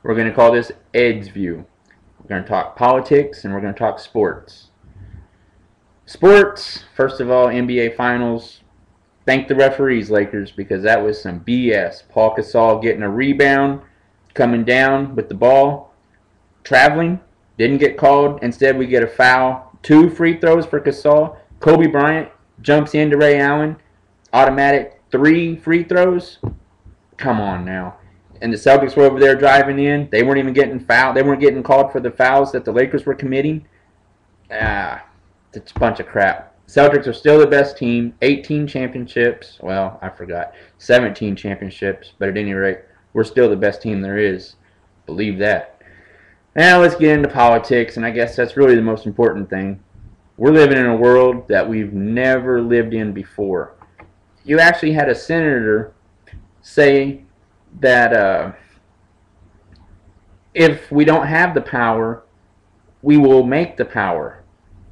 We're going to call this Ed's View. We're going to talk politics and we're going to talk sports. Sports, first of all, NBA Finals. Thank the referees, Lakers, because that was some BS. Paul Gasol getting a rebound, coming down with the ball, traveling, didn't get called. Instead, we get a foul. 2 free throws for Gasol. Kobe Bryant jumps into Ray Allen. Automatic 3 free throws. Come on now. And the Celtics were over there driving in. They weren't even getting fouled. They weren't getting called for the fouls that the Lakers were committing. It's a bunch of crap. Celtics are still the best team. 18 championships. Well, I forgot. 17 championships. But at any rate, we're still the best team there is. Believe that. Now let's get into politics, and I guess that's really the most important thing. We're living in a world that we've never lived in before. You actually had a senator say that if we don't have the power, we will make the power.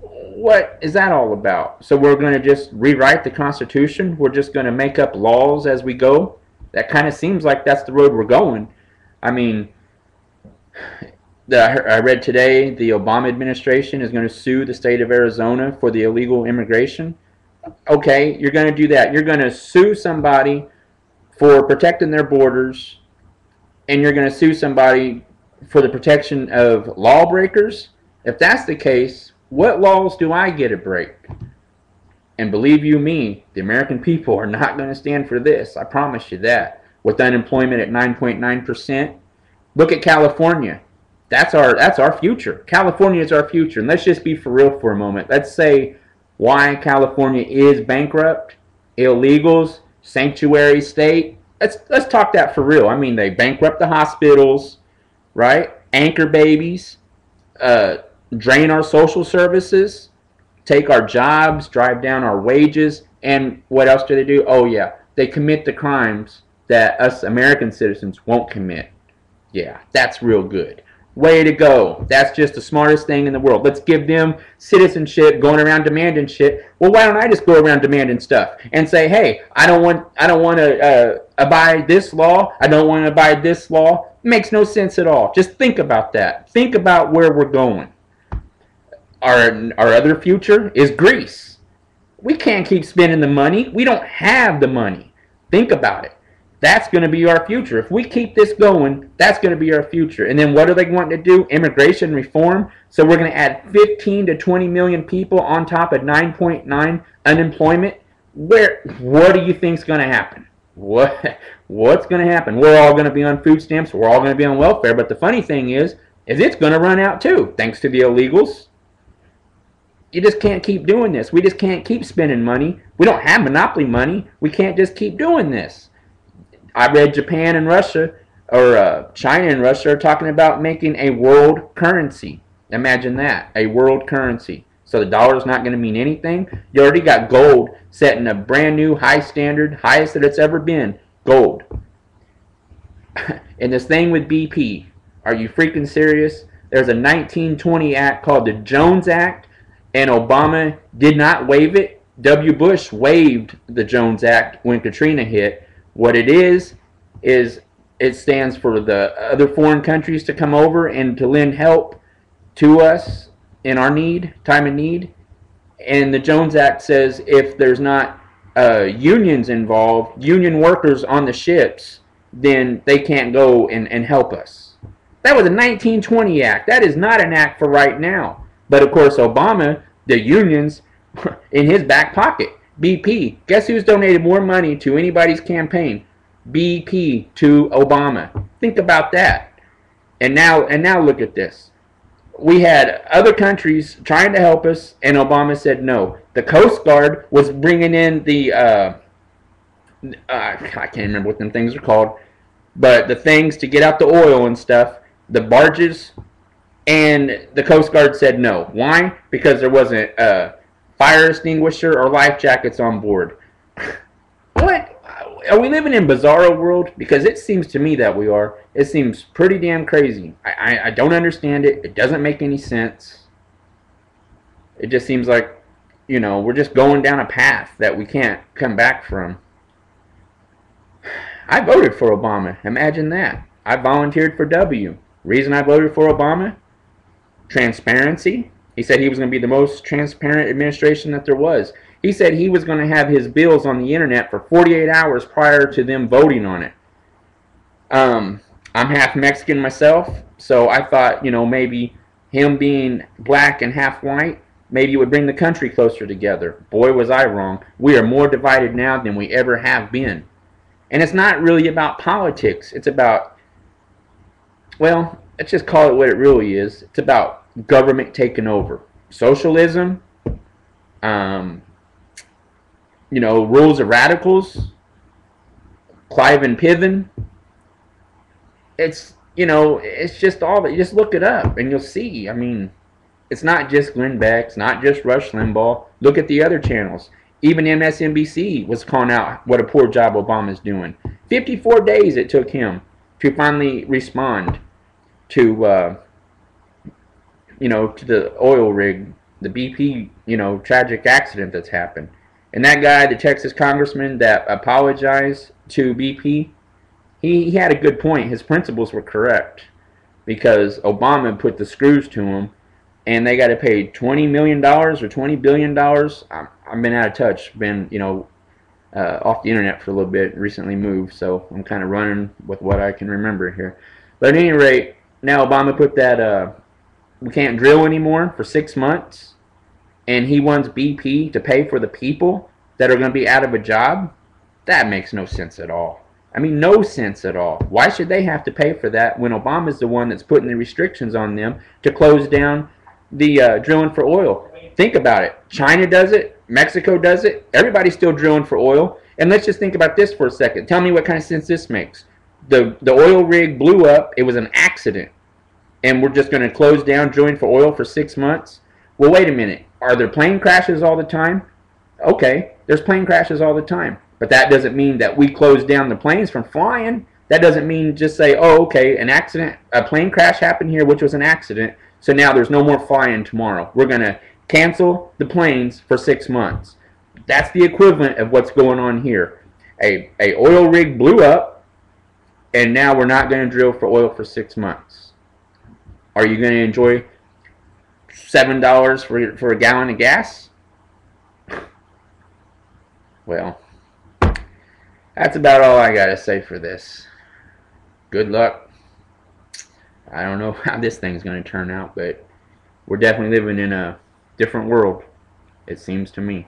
What is that all about? So we're going to just rewrite the Constitution? We're just going to make up laws as we go? That kind of seems like that's the road we're going. I mean, I read today the Obama administration is going to sue the state of Arizona for the illegal immigration. Okay, you're going to do that. You're going to sue somebody for protecting their borders, and you're going to sue somebody for the protection of lawbreakers? If that's the case, what laws do I get to break? And believe you me, the American people are not going to stand for this. I promise you that. With unemployment at 9.9%, look at California. That's our future. California is our future. And let's just be for real for a moment. Let's say why California is bankrupt, illegals, sanctuary state. Let's talk that for real. I mean, they bankrupt the hospitals, right? Anchor babies, drain our social services, take our jobs, drive down our wages, and what else do they do? Oh yeah, they commit the crimes that us American citizens won't commit. Yeah, that's real good. Way to go. That's just the smartest thing in the world. Let's give them citizenship, going around demanding shit. Well, why don't I just go around demanding stuff and say, hey, I don't want to abide this law. I don't want to abide this law. It makes no sense at all. Just think about that. Think about where we're going. Our other future is Greece. We can't keep spending the money. We don't have the money. Think about it. That's going to be our future. If we keep this going, that's going to be our future. And then what are they wanting to do? Immigration reform. So we're going to add 15 to 20 million people on top of 9.9 unemployment. What do you think is going to happen? What's going to happen? We're all going to be on food stamps. We're all going to be on welfare. But the funny thing is it's going to run out too, thanks to the illegals. You just can't keep doing this. We just can't keep spending money. We don't have monopoly money. We can't just keep doing this. I read Japan and Russia, or China and Russia, are talking about making a world currency. Imagine that, a world currency. So the dollar's not going to mean anything. You already got gold setting a brand new high standard, highest that it's ever been. Gold. And this thing with BP, are you freaking serious? There's a 1920 act called the Jones Act, and Obama did not waive it. W. Bush waived the Jones Act when Katrina hit. What it is it stands for the other foreign countries to come over and to lend help to us in our time of need. And the Jones Act says if there's not unions involved, union workers on the ships, then they can't go and help us. That was a 1920 act. That is not an act for right now. But of course, Obama, the unions in his back pocket. BP. Guess who's donated more money to anybody's campaign? BP to Obama. Think about that. And now look at this. We had other countries trying to help us, and Obama said no. The Coast Guard was bringing in the I can't remember what them things are called, but the things to get out the oil and stuff, the barges, and the Coast Guard said no. Why? Because there wasn't fire extinguisher or life jackets on board. What? Are we living in bizarro world? Because it seems to me that we are. It seems pretty damn crazy. I don't understand it. It doesn't make any sense. It just seems like, you know, we're just going down a path that we can't come back from. I voted for Obama. Imagine that. I volunteered for W. Reason I voted for Obama? Transparency. He said he was going to be the most transparent administration that there was. He said he was going to have his bills on the internet for 48 hours prior to them voting on it. I'm half Mexican myself, so I thought, maybe him being black and half white, maybe it would bring the country closer together. Boy, was I wrong. We are more divided now than we ever have been. And it's not really about politics. It's about, well, let's just call it what it really is. It's about government taking over. Socialism, rules of radicals, Clive and Piven. It's just all that. You just look it up and you'll see. I mean, it's not just Glenn Beck. It's not just Rush Limbaugh. Look at the other channels. Even MSNBC was calling out what a poor job Obama's doing. 54 days it took him to finally respond to, to the oil rig, the BP, tragic accident that's happened. And that guy, the Texas congressman that apologized to BP, he had a good point. His principles were correct because Obama put the screws to him, and they got to pay $20 million or $20 billion. I've been out of touch, been off the internet for a little bit, recently moved, so I'm kind of running with what I can remember here. But at any rate, now Obama put that we can't drill anymore for 6 months, and he wants BP to pay for the people that are going to be out of a job. That makes no sense at all. I mean, no sense at all. Why should they have to pay for that when Obama's the one that's putting the restrictions on them to close down the drilling for oil? Think about it. China does it. Mexico does it. Everybody's still drilling for oil. And let's just think about this for a second. Tell me what kind of sense this makes. The oil rig blew up. It was an accident. And we're just going to close down drilling for oil for 6 months? Well, wait a minute. Are there plane crashes all the time? Okay, there's plane crashes all the time. But that doesn't mean that we close down the planes from flying. That doesn't mean just say, oh, okay, a plane crash happened here, which was an accident, so now there's no more flying tomorrow. We're going to cancel the planes for 6 months. That's the equivalent of what's going on here. A oil rig blew up, and now we're not going to drill for oil for 6 months. Are you going to enjoy $7 for a gallon of gas? Well, that's about all I got to say for this. Good luck. I don't know how this thing's going to turn out, but we're definitely living in a different world, it seems to me.